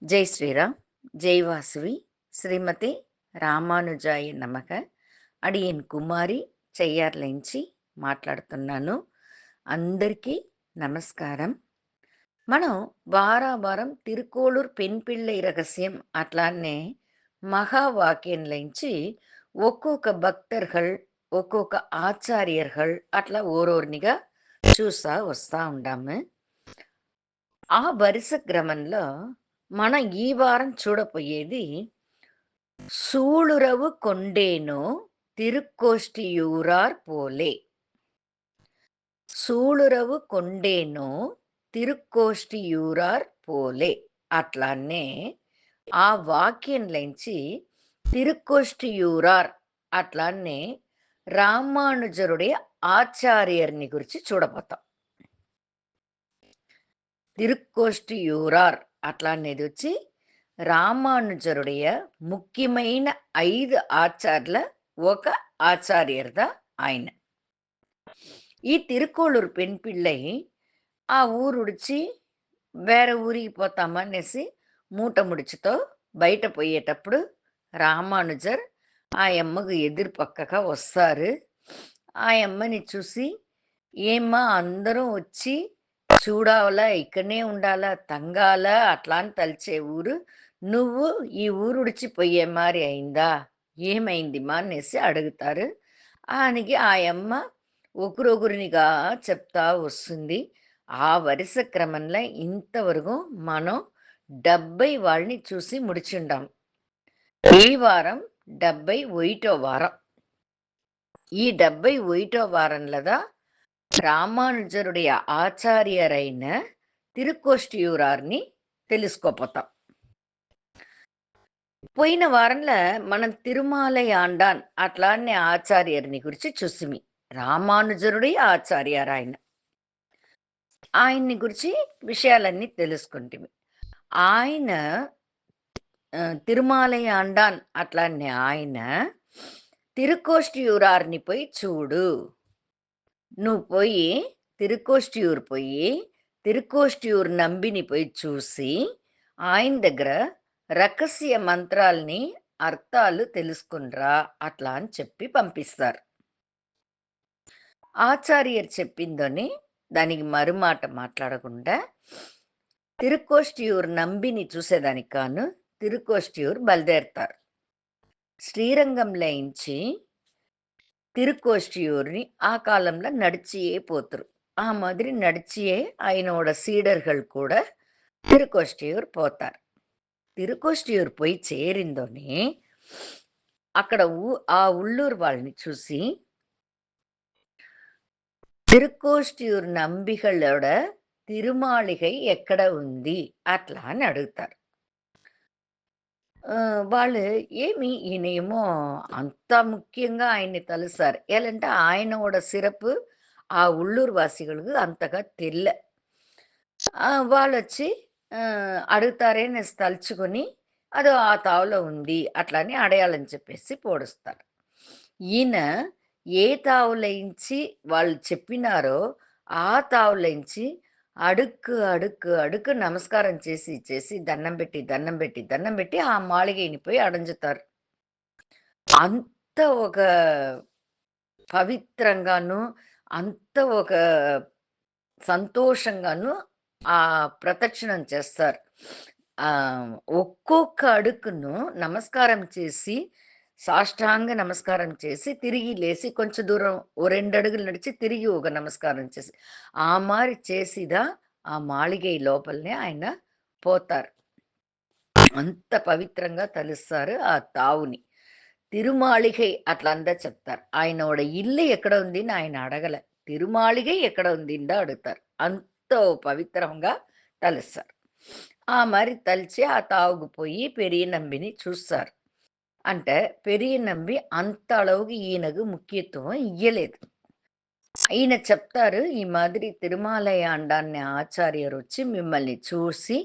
జై శ్రీరామ్. జై వాసవి. శ్రీమతి రామానుజాయ నమః. అడియన్ కుమారి చెయ్యార్లేంచి మాట్లాడుతున్నాను. అందరికీ నమస్కారం. మనం వారం తిరుకోళూర్ పెண் பிள்ளை ரகசியம் అట్లానే మహా వాక్యంలోంచి ఒక్కొక్క భక్తர்கள் ఒక్కొక్క ఆచార్యர்கள் అట్లా ఓరోర్నిగా చూస్తా వస్తా ఉండాము. ఆ వరుస క్రమంలో మనం ఈ వారం చూడబోయేది సూళురవు కొండేనో తిరుక్కోష్టియూరార్ పోలే. సూళురవు కొండేనో తిరుక్కోష్టియూరార్ పోలే. అట్లానే ఆ వాక్యంలోంచి తిరుక్కోష్టియూరార్ అట్లానే రామానుజరుடைய ఆచార్యర్ని గురించి చూడబోతాం. తిరుక్కోష్టియూరార్ అట్లానేది వచ్చి రామానుజరుடைய ముఖ్యమైన 5 ఆచార్ల ఒక ఆచార్యర్దా ఆయన. ఈ తిరుకోళూరు పెண் பிள்ளை ఆ ఊరుడిచి వేరే ఊరికి పోతామనేసి మూట ముడిచితో బయట పోయేటప్పుడు రామానుజర్ ఆ యమ్మకు ఎదురు పక్కగా వస్తారు. ఆ యమ్మని చూసి, ఏమ్మా అందరం వచ్చి చూడాలా, ఇక్కడనే ఉండాలా, తంగాలా అట్లా అని తలిచే ఊరు. నువ్వు ఈ ఊరు విడిచిపోయే మారి అయిందా? ఏమైందిమా అనేసి అడుగుతారు. ఆయనకి ఆ యమ్మ ఒకరొకరినిగా చెప్తా వస్తుంది. ఆ వరుస క్రమంలో ఇంతవరకు మనం 70 వాళ్ళని చూసి ముడిచుండాం. ఈ వారం 71వ వారం. ఈ 71వ వారంలోదా రామానుజరుடைய ఆచార్యరైన తిరుక్కోష్టియూరార్ని తెలుసుకోపోతాం. పోయిన వారంలో మనం తిరుమాలై ఆండాన్ అట్లానే ఆచార్యర్ని గురించి చూసిమి. రామానుజరుடைய ఆచార్యారాయన. ఆయన్ని గురించి విషయాలన్నీ తెలుసుకుంటిమి. ఆయన తిరుమాలై ఆండాన్ అట్లానే ఆయన తిరుక్కోష్టియూరార్ని పోయి చూడు. నువ్వు పోయి తిరుక్కోష్టియూర్ పోయి తిరుక్కోష్టియూర్ నంబిని పోయి చూసి ఆయన దగ్గర రహస్య మంత్రాల్ని అర్థాలు తెలుసుకునిరా అట్లా అని చెప్పి పంపిస్తారు. ఆచార్యర్ చెప్పిందని దానికి మరుమాట మాట్లాడకుండా తిరుక్కోష్టియూర్ నంబిని చూసేదానికి కాను తిరుక్కోష్టియూర్ బయలుదేరతారు. శ్రీరంగంలో ఇంచి తిరుక్కోష్టియూర్ని ఆ కాలంలో నడిచియే పోతురు. ఆ మాదిరి నడిచియే ఆయనోட సీడர்கள் కూడా తిరుక్కోష్టియూర్ పోతారు. తిరుక్కోష్టియూర్ పోయి చేరిందోని అక్కడ ఆ ఉళ్ళూరు వాళ్ళని చూసి తిరుక్కోష్టియూర్ నంబిகளோட తిరుమాళిగై ఎక్కడ ఉంది అట్లా అని అడుగుతారు. వాళ్ళు ఏమి ఈయనేమో అంత ముఖ్యంగా ఆయన్ని తలుస్తారు. ఏలంటే ఆయనోட సిறப்பு ఆ உள்ளூர் వాసిகளுக்கு అంతగా తెల్ల. వాళ్ళొచ్చి అడుగుతారేనేసి తలుచుకొని అదో ఆ తావులో ఉంది అట్లా అని అడయాలని చెప్పేసి పొడుస్తారు. ఈయన ఏ తావులోంచి వాళ్ళు చెప్పినారో ఆ తావులోంచి అడుక్కు నమస్కారం చేసి దండం పెట్టి ఆ మాళిగైని పోయి అడంజుతారు. అంత ఒక పవిత్రంగాను, అంత ఒక సంతోషంగాను ఆ ప్రదక్షిణం చేస్తారు. ఒక్కొక్క అడుగును నమస్కారం చేసి, సాష్టాంగ నమస్కారం చేసి, తిరిగి లేసి కొంచెం దూరం ఓ 2 అడుగులు నడిచి తిరిగి ఒక నమస్కారం చేసి, ఆ మారి చేసిదా ఆ మాళిగై లోపలనే ఆయన పోతారు. అంత పవిత్రంగా తలుస్తారు ఆ తావుని. తిరుమాళిగై అట్లా అంతా చెప్తారు. ఆయనోడ ఇల్లు ఎక్కడ ఉంది అని ఆయన అడగల. తిరుమాళిగై ఎక్కడ ఉందిందా అడుగుతారు. అంత పవిత్రంగా తలుస్తారు. ఆ మరి తలిచి ఆ తావుకు పోయి పెరియ నంబిని చూస్తారు. అంటే పెరియ నంబి అంత అళవుకి ఈయనకు ముఖ్యత్వం ఇయ్యలేదు. ఈయన చెప్తారు, ఈ మాదిరి తిరుమాలయ ఆండాన్ని ఆచార్యరు వచ్చి మిమ్మల్ని చూసి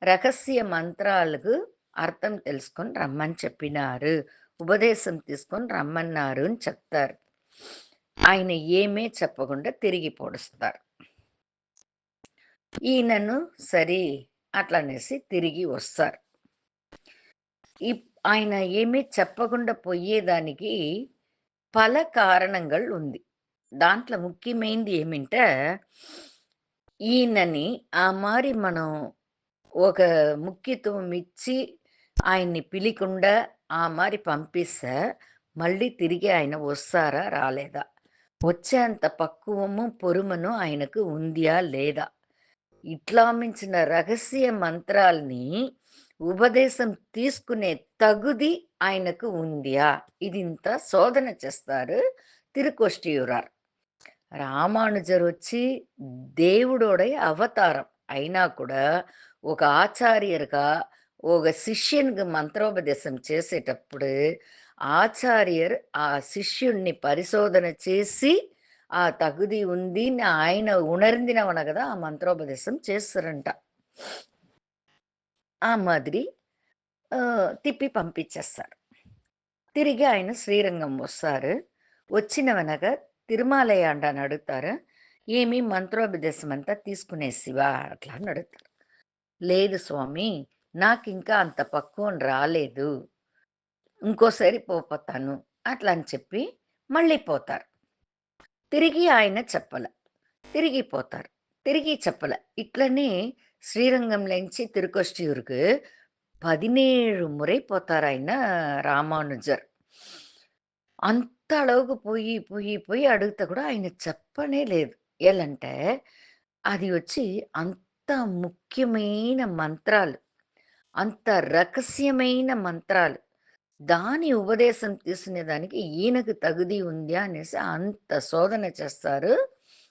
రహస్య మంత్రాలకు అర్థం తెలుసుకొని రమ్మని చెప్పినారు, ఉపదేశం తీసుకొని రమ్మన్నారు అని చెప్తారు. ఆయన ఏమీ చెప్పకుండా తిరిగి పొడుస్తారు. ఈయనను సరే అట్లనేసి తిరిగి వస్తారు. ఆయన ఏమీ చెప్పకుండా పోయేదానికి పల కారణங்கள் ఉంది. దాంట్లో ముఖ్యమైనది ఏమింటే, ఈయనని ఆ మారి మనం ఒక ముఖ్యత్వం ఇచ్చి ఆయన్ని పిలికుండా ఆ మారి పంపిస్తే, మళ్ళీ తిరిగి ఆయన వస్తారా? రాలేదా? వచ్చేంత పక్కువము, పొరుమను ఆయనకు ఉందియా? లేదా? ఇట్లా మించిన రహస్య మంత్రాల్ని ఉపదేశం తీసుకునే తగుది ఆయనకు ఉందియా? ఇదింత శోధన చేస్తారు తిరుకొష్టియూరార్. రామానుజరొచ్చి దేవుడోడై అవతారం. అయినా కూడా ఒక ఆచార్యర్‌గా, ఒక శిష్యునికి మంత్రోపదేశం చేసేటప్పుడు, ఆచార్యర్ ఆ శిష్యుడిని పరిశోధన చేసి, ఆ తగుది ఉంది అని ఆయన ఉణర్ందినవన గదా! ఆ మంత్రోపదేశం చేస్తారంట. ఆ మాదిరి తిప్పి పంపించేస్తారు. తిరిగి ఆయన శ్రీరంగం వస్తారు. వచ్చిన తిరుమలయాండని అడుగుతారు. "ఏమి మంత్రోపదేశం అంతా తీసుకునేసివా?" అట్లా అని అడుగుతారు. "లేదు స్వామి, నాకింకా అంత పక్వం రాలేదు. ఇంకోసారి పోతాను." అట్లా అని చెప్పి మళ్ళీ పోతారు. తిరిగి ఆయన చెప్పల. తిరిగి పోతారు. తిరిగి చెప్పల. ఇట్లనే శ్రీరంగంలోంచి తిరుకొష్టియూరుకు 17 ముறை పోతారాయన రామానుజర్. అంత అడవుకు పోయి అడుగుతే కూడా ఆయన చెప్పనే లేదు. ఏలంటే, అది వచ్చి అంత ముఖ్యమైన మంత్రాలు. అంత రహస్యమైన మంత్రాలు. దాని ఉపదేశం తీసుకునేదానికి ఈయనకు తగుది ఉందా అనేసి అంత శోధన చేస్తారు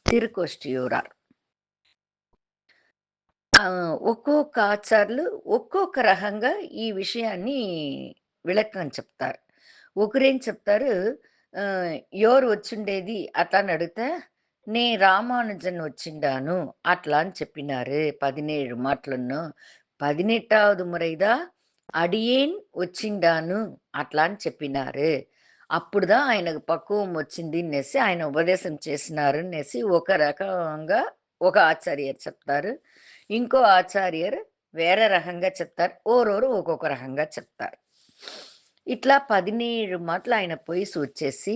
తిరుకొష్టియూరార్. ఒక్కొక్క ఆచార్యులు ఒక్కొక్క రకంగా ఈ విషయాన్ని విளக்கம் చెప్తారు. ఒకరేం చెప్తారు, ఆహ్, "ఎవరు వచ్చుండేది" అట్లా అని అడిగితే, "నే రామానుజన్ వచ్చిండాను" అట్లా అని చెప్పినారు 17 మాటలను. 18வது మురైదా "అడియేన్ వచ్చిండాను" అట్లా అని చెప్పినారు. అప్పుడుదా ఆయనకు పక్వం వచ్చింది అనేసి ఆయన ఉపదేశం చేసినారు అనేసి ఒక రకంగా ఒక ఆచార్యర్ చెప్తారు. ఇంకో ఆచార్యర్ వేరే రకంగా చెప్తారు. ఓరోరు ఒక్కొక్క రకంగా చెప్తారు. ఇట్లా 17 మాటలు ఆయన పోయి సూచేసి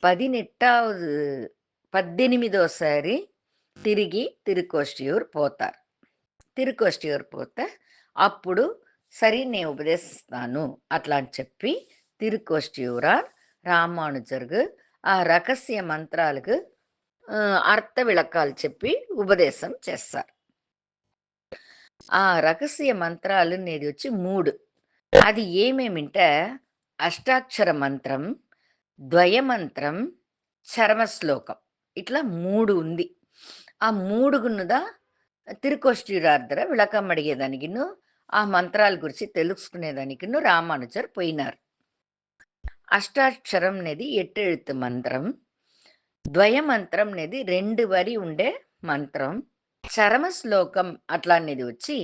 18வது 18థోసారి తిరిగి తిరుకోష్టియూర్ పోతారు. తిరుకోష్టియూర్ పోతే అప్పుడు సరే నేను ఉపదేశిస్తాను అట్లా అని చెప్పి తిరుకోష్టియూరార్ రామానుజర్‌కు ఆ రహస్య మంత్రాలకు అర్థ విளக்காలు చెప్పి ఉపదేశం చేస్తారు. ఆ రహస్య మంత్రాలనేది వచ్చి 3. అది ఏమేమింటే అష్టాక్షర మంత్రం, ద్వయమంత్రం, చరమశ్లోకం. ఇట్లా 3 ఉంది. ఆ 3గునుదా తిరుకొష్టియూరార్ విளக்கம் అడిగేదానికిను, ఆ మంత్రాల గురించి తెలుసుకునేదానికిను రామానుజర్ పోయినారు. అష్టాక్షరం అనేది 8 எழுத்து మంత్రం. ద్వయమంత్రం అనేది 2 వరి ఉండే మంత్రం. చరమ శ్లోకం అట్లా అనేది వచ్చి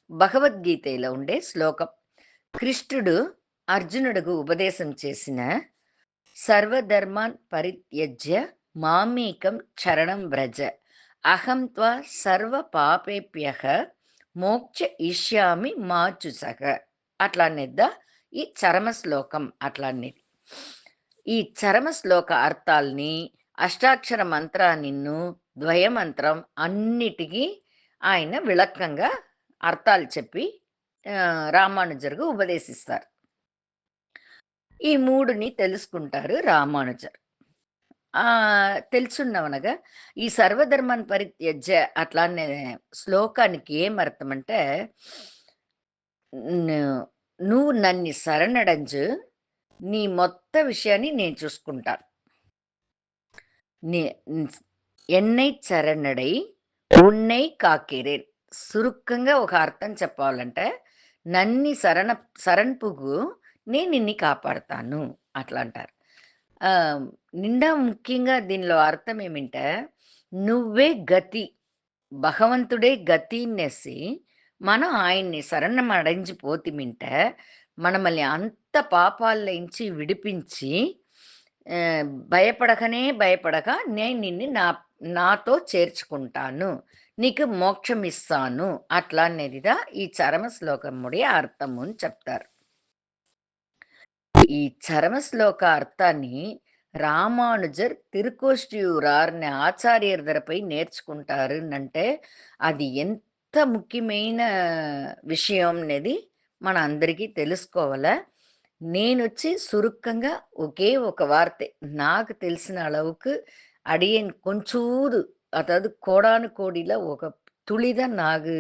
భగవద్గీతలో ఉండే శ్లోకం. కృష్ణుడు అర్జునుడుకు ఉపదేశం చేసిన సర్వధర్మాన్ పరిత్యజ్య మామేకం చరణం వ్రజ అహం త్వా సర్వ పాపేభ్యః మోక్ష ఇష్యామి మాచుసహ అట్లా అనేద్దా ఈ చరమ శ్లోకం అట్లా అనేది. ఈ చరమ శ్లోక అర్థాల్ని అష్టాక్షర మంత్రాన్నిను ద్వయమంత్రం అన్నిటికీ ఆయన విளக்கంగా అర్థాలు చెప్పి రామానుజర్‌కు ఉపదేశిస్తారు. ఈ 3ని తెలుసుకుంటారు రామానుజర్. తెలుసున్నవనగా ఈ సర్వధర్మాన్ పరిత్యజ్య అట్లానే శ్లోకానికి ఏమర్థమంటే, ను నువ్వు నన్ను శరణడంజు, నీ మొత్త విషయాన్ని నేను చూసుకుంటాను. ని న్స్ ఎన్నై చరణడై ఉన్నై కాக்கிறేన్. సురుక్కంగా ఒక అర్థం చెప్పాలంటే, నన్ని శరణ్పుగు నేను నిన్ని కాపాడతాను అట్లా అంటారు. నిండా ముఖ్యంగా దీనిలో అర్థం ఏమింటే, నువ్వే గతి, భగవంతుడే గతి అనేసి మనం ఆయన్ని శరణమடைంచిపోతిమింటే, మనమల్ని అంత పాపాల్లోంచి విడిపించి భయపడకనే భయపడక నేను నిన్ను నాతో చేర్చుకుంటాను. నీకు మోక్షమిస్తాను అట్లా అనేదిదా ఈ చరమ శ్లోకముడి అర్థము అని చెప్తారు. ఈ చరమ శ్లోక అర్థాన్ని రామానుజర్ తిరుకోష్టియూరార్ అనే ఆచార్యర్ దగ్గరపై నేర్చుకుంటారు అది ఎంత ముఖ్యమైన విషయం అనేది మన అందరికీ తెలుసుకోవాలా. నేనొచ్చి సురుక్కంగా ఒకే ఒక వాர்த்தை నాకు తెలిసిన அளவுக்கு அடியேன் కొంచూరు అதாவது కోడాను కోడిలా ఒక తుళిద నాకు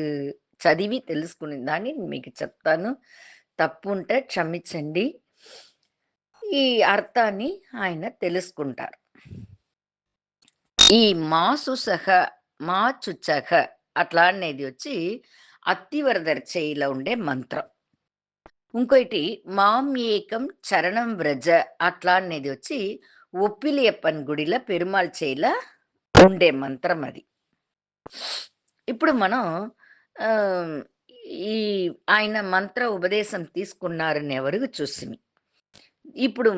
చదివి తెలుసుకునేదాన్ని మీకు చెప్తాను. తప్పుంటే క్షమించండి. ఈ అర్థాన్ని ఆయన తెలుసుకుంటారు. ఈ మాసుసహ, మాచుచహ అట్లా అనేది వచ్చి అత్తివరదర్చయిలో ఉండే మంత్రం. ఇంకోటి మాం ఏకం చరణం వ్రజ అట్లా అనేది వచ్చి ఒప్పిలియప్పన్ గుడిలో పెరుమాళ్ చేయిల ఉండే మంత్రం అది. ఇప్పుడు మనం ఆహ్, ఈ ఆయన మంత్ర ఉపదేశం తీసుకున్నారని ఎవరు చూసిమి. ఇప్పుడు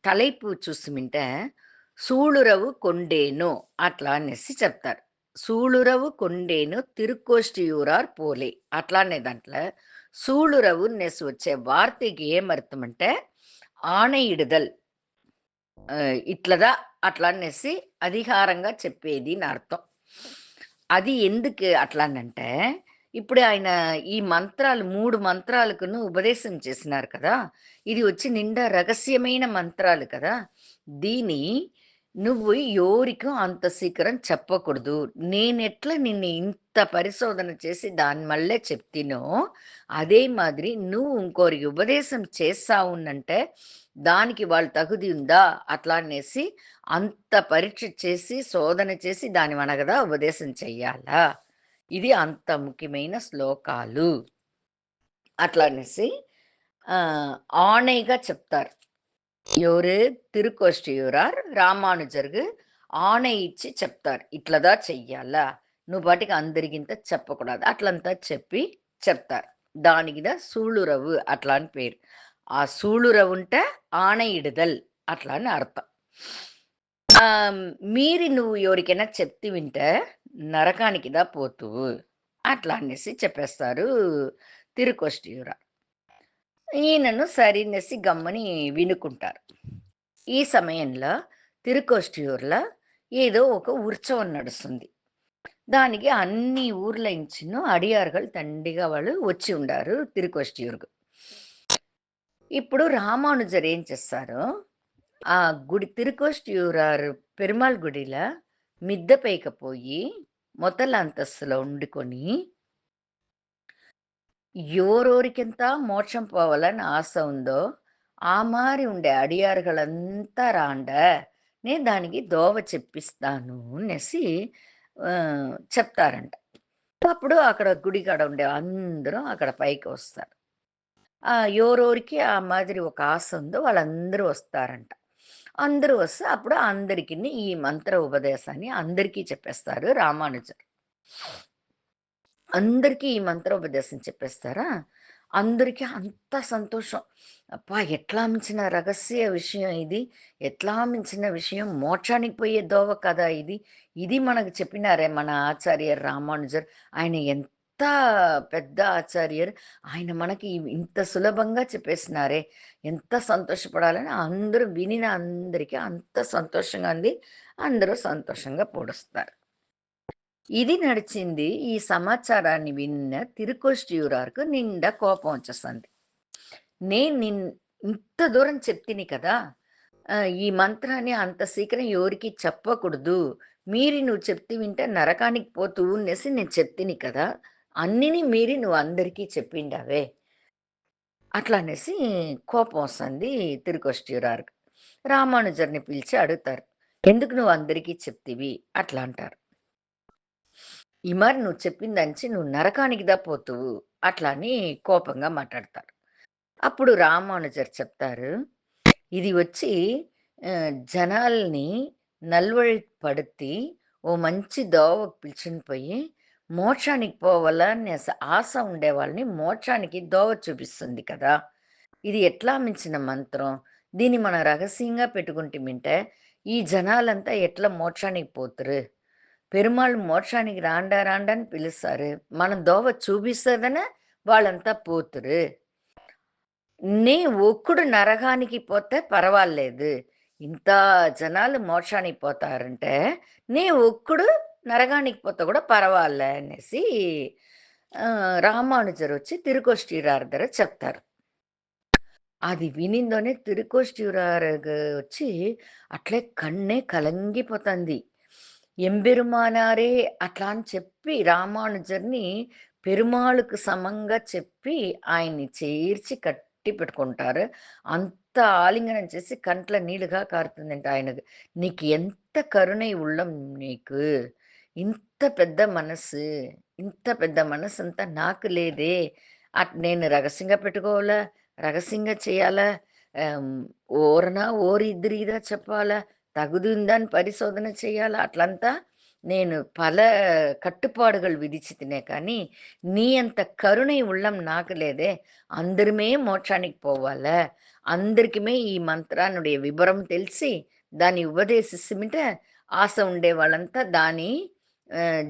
తలైపు చూసిమింటే సూళురవు కొండేను అట్లా అనేసి చెప్తారు. సూళురవు కొండేను తిరుక్కోష్టియూరార్ పోలే అట్లా అనే దాంట్లో సూళురవు నెసి వచ్చే వార్తకి ఏమర్థం అంటే ఆணைయిడుదల్ ఇట్లదా అట్లా అనేసి అధికారంగా చెప్పేది అని అర్థం. అది ఎందుకు అట్లానంటే ఇప్పుడు ఆయన ఈ మంత్రాలు 3 మంత్రాలకును ఉపదేశం చేసినారు కదా! ఇది వచ్చి నిండా రహస్యమైన మంత్రాలు కదా! దీని నువ్వు ఎవరికీ అంత శీఘ్రం చెప్పకూడదు. నేనెట్లా నిన్ను ఇంత పరిశోధన చేసి దాని మళ్ళే చెప్తినో, అదే మాదిరి నువ్వు ఇంకోరికి ఉపదేశం చేస్తావునంటే, దానికి వాళ్ళు తగుది ఉందా? అట్లా అనేసి అంత పరీక్ష చేసి, శోధన చేసి దాని మనగదా ఉపదేశం చెయ్యాలా. ఇది అంత ముఖ్యమైన శ్లోకాలు. అట్లా అనేసి ఆహ్, ఆణైగా చెప్తారు. ఎవరు? తిరుకోష్టియూరార్ రామానుజర్‌கு ఆணை ఇచ్చి చెప్తారు. ఇట్లదా చెయ్యాలా. నువ్వు పాటికి అందరికింత చెప్పకూడదు. అట్లంతా చెప్పి చెప్తారు. దానికిదా సూళురవు అట్లా అని పేరు. ఆ సూళురవుంటే ఆணைయిడుదల్ అట్లా అని అర్థం. మీరి నువ్వు ఎవరికైనా చెప్తివింటే నరకానికిదా పోతువు. అట్లా అనేసి చెప్పేస్తారు తిరుకోష్టియూరార్. ఈయనను సరినేసి గమ్మని వినుకుంటారు. ఈ సమయంలో తిరుకోష్టియూర్‌లో ఏదో ఒక ఉత్సవం నడుస్తుంది. దానికి అన్ని ఊర్ల ఇంచిను అడియార్‌கள் దండిగా వాళ్ళు వచ్చి ఉండారు తిరుకోష్టియూర్‌కు. ఇప్పుడు రామానుజర్ ఏం చేస్తారు, ఆ గుడి తిరుకోష్టియూరార్ పెరుమాళ్ గుడిలో మిద్దె పైకి పోయి మొదల అంతస్తులో ఉండుకొని ఎవరెవరికెంత మోక్షం పోవాలని ఆశ ఉందో, ఆ మారి ఉండే అడియారుಗಳంతా రాండ, నేను దానికి దోవ చెప్పిస్తాను అనేసి చెప్తారంట. అప్పుడు అక్కడ గుడి కాడ ఉండే అందరూ అక్కడ పైకి వస్తారు. ఎవరెవరికి ఆ మాదిరి ఒక ఆశ ఉందో వాళ్ళందరూ వస్తారంట. అందరూ వస్తే అప్పుడు అందరికిని ఈ మంత్ర ఉపదేశాన్ని అందరికీ చెప్పేస్తారు రామానుజర్. అందరికీ ఈ మంత్రోపదేశం చెప్పేస్తారా? అందరికీ అంత సంతోషం. అబ్బా! ఎట్లా మించిన రహస్య విషయం ఇది. ఎట్లా మించిన విషయం మోక్షానికి పోయే దోవ కదా ఇది. ఇది మనకు చెప్పినారే మన ఆచార్య రామానుజర్. ఆయన ఎంత పెద్ద ఆచార్యర్. ఆయన మనకి ఇంత సులభంగా చెప్పేసినారే. ఎంత సంతోషపడాలని అందరూ వినిన అందరికీ అంత సంతోషంగా ఉంది. అందరూ సంతోషంగా పొడుస్తారు. ఇది నడిచింది. ఈ సమాచారాన్ని విన్న తిరుకోష్టియూరార్‌కు నిండా కోపం వచ్చేస్తుంది. నేను ఇంత దూరం చెప్తిని కదా! ఈ మంత్రాన్ని అంత శీఘ్రం ఎవరికీ చెప్పకూడదు. మీరి నువ్వు చెప్తివింటే నరకానికి పోతువు అనేసి నేను చెప్తిని కదా! అన్నిని మీరి నువ్వు అందరికీ చెప్పిండావే. అట్లా అనేసి కోపం వస్తుంది తిరుకోష్టియూరార్‌కు. రామానుజర్‌ని పిలిచి అడుగుతారు. ఎందుకు నువ్వు అందరికీ చెప్తివి? అట్లా అంటారు. ఈ మారి నువ్వు చెప్పిందంచి నువ్వు నరకానికిదా పోతువు. అట్లా అని కోపంగా మాట్లాడతారు. అప్పుడు రామానుజర్ చెప్తారు. ఇది వచ్చి జనాల్ని నల్వడి పడితి ఓ మంచి దోవకు పిలుచుకొని పోయి మోక్షానికి పోవాలా అనే ఆశ ఉండే వాళ్ళని మోక్షానికి దోవ చూపిస్తుంది కదా! ఇది ఎట్లా మించిన మంత్రం. దీన్ని మనం రహస్యంగా పెట్టుకుంటిమంటే ఈ జనాలంతా ఎట్లా మోక్షానికి పోతురు? పెరుమాళ్ మోక్షానికి రాండా రాండా అని పిలుస్తారు. మనం దోవ చూపిస్తదనే వాళ్ళంతా పోతురు. నీ ఒక్కడు నరకానికి పోతే పరవాలేదు. ఇంత జనాలు మోక్షానికి పోతారంటే, నీ ఒక్కడు నరకానికి పోతే కూడా పరవాలే అనేసి రామానుజరొచ్చి తిరుకోష్టిరార్ చెప్తారు. అది వినిందోనే తిరుకోష్టియూరారుగా వచ్చి అట్లే కண்ணే కలంగిపోతంది. ఎంబెరుమానారే అట్లా అని చెప్పి రామానుజర్‌ని పెరుమాళుకు సమంగా చెప్పి ఆయన్ని చేర్చి కట్టి పెట్టుకుంటారు. అంత ఆలింగనం చేసి కంట్ల నీళ్లుగా కారుతుందంట ఆయనకు. "నీకు ఎంత కరుణై ఉళ్ళం నీకు. ఇంత పెద్ద మనసు. ఇంత పెద్ద మనసంతా నాకు లేదే. నేను రహస్యంగా పెట్టుకోవాలా? రహస్యంగా చేయాలా? ఆహ్, ఓరనా ఓరిద్దిరిదా చెప్పాలా? తగుదుందని పరిశోధన చేయాలా? అట్లంతా నేను కట్టుపాడుಗಳು విధిచితినే కానీ, నీ అంత కరుణை உள்ளம் నాకు లేదే. అందరమే మోక్షానికి పోవాలా? అందరికిమే ఈ మంత్రాన్నుடைய వివరం తెలిసి, దాన్ని ఉపదేశిస్తుమిట ఆశ ఉండే వాళ్ళంతా దాని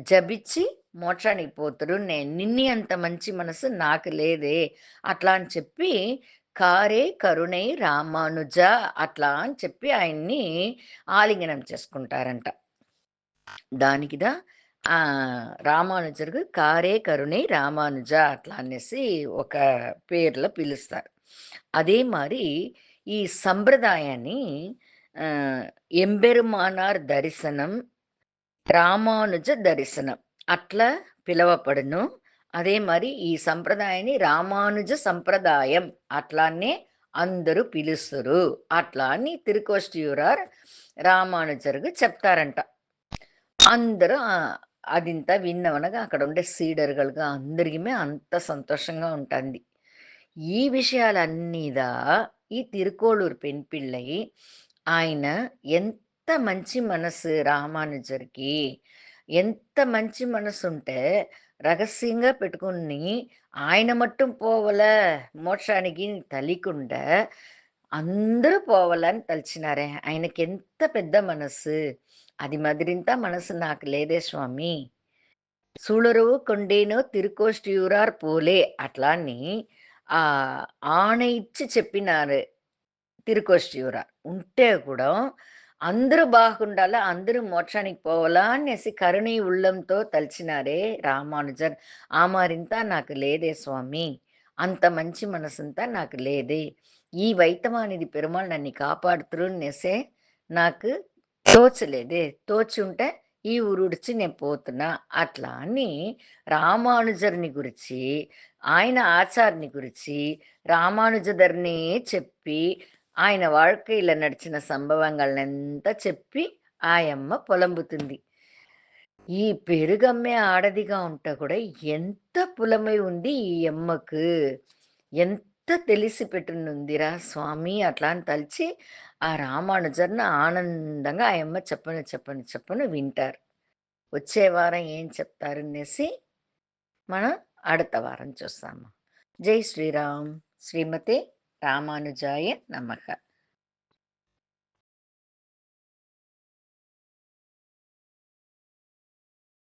జపించి మోక్షానికి పోతురు. నిన్ని అంత మంచి మనసు నాకు లేదే. అట్లా అని చెప్పి కారే కరుణై రామానుజ అట్లా అని చెప్పి ఆయన్ని ఆలింగనం చేసుకుంటారంట. దానికిదా రామానుజருக்கு కారే కరుణై రామానుజ అట్లా అనేసి ఒక పేర్లో పిలుస్తారు. అదే మారి ఈ సంప్రదాయాన్ని ఆహ్, ఎంబెరుమానార్ దర్శనం, రామానుజ దర్శనం అట్లా పిలవబడును. అదే మరి ఈ సంప్రదాయాన్ని రామానుజ సంప్రదాయం అట్లానే అందరూ పిలుస్తురు. అట్లా అని తిరుకోష్టియూరార్ రామానుజర్‌గా చెప్తారంట. అందరూ అదింత విన్నవనగా అక్కడుండే సీడర్‌గಳ್‌గా అందరికిమే అంత సంతోషంగా ఉంటాంది. ఈ విషయాలన్నీదా ఈ తిరుకోళూరు పెన్ పిళ్ళై ఆయన ఎంత మంచి మనసు రామానుజర్‌కి. ఎంత మంచి మనసుంటే రహస్యంగా పెట్టుకొని ఆయన మట్టుం పోవలా మోక్షానికి తెలియకుండా అందరూ పోవాలని తలిచినారే. ఆయనకెంత పెద్ద మనసు. అది మదిరింత మనసు నాకు లేదే స్వామి. సుళురవు కొండేనో తిరుకోష్టియూరార్ పోలే అట్లా అని ఆణ ఇచ్చి చెప్పినారు తిరుకోష్టియూరార్. ఉంటే కూడా అందరూ బాగుండాలా, అందరూ మోక్షానికి పోవాలా అనేసి కరుణై ఉళ్ళంతో తలిచినారే రామానుజర్. ఆ మారింత నాకు లేదే స్వామి. అంత మంచి మనసంతా నాకు లేదే. ఈ వైతమానిది పెరుమాళ్ నన్ను కాపాడుతురు అనేసే నాకు తోచలేదే. తోచుంటే ఈ ఊరుడిచి నేను పోతున్నా. అట్లా అని రామానుజర్‌ని గురించి, ఆయన ఆచార్‌ని గురించి రామానుజదర్‌నే చెప్పి, ఆయన வாழ்க்கையில నడిచిన సంభవంగళనంతా చెప్పి ఆయమ్మ పొలంబుతుంది. ఈ పెరుగమ్మే ఆడదిగా ఉంటే కూడా ఎంత పులమై ఉంది ఈ యమ్మకు. ఎంత తెలిసి పెట్టునుందిరా స్వామి అట్లా అని తలిచి, ఆ రామానుజర్‌ని ఆనందంగా ఆయమ్మ చెప్పను వింటారు. వచ్చే వారం ఏం చెప్తారనేసి మనం அடுத்த వారం చూస్తాము. జై శ్రీరామ్. శ్రీమతే రామానుజాయ నమః.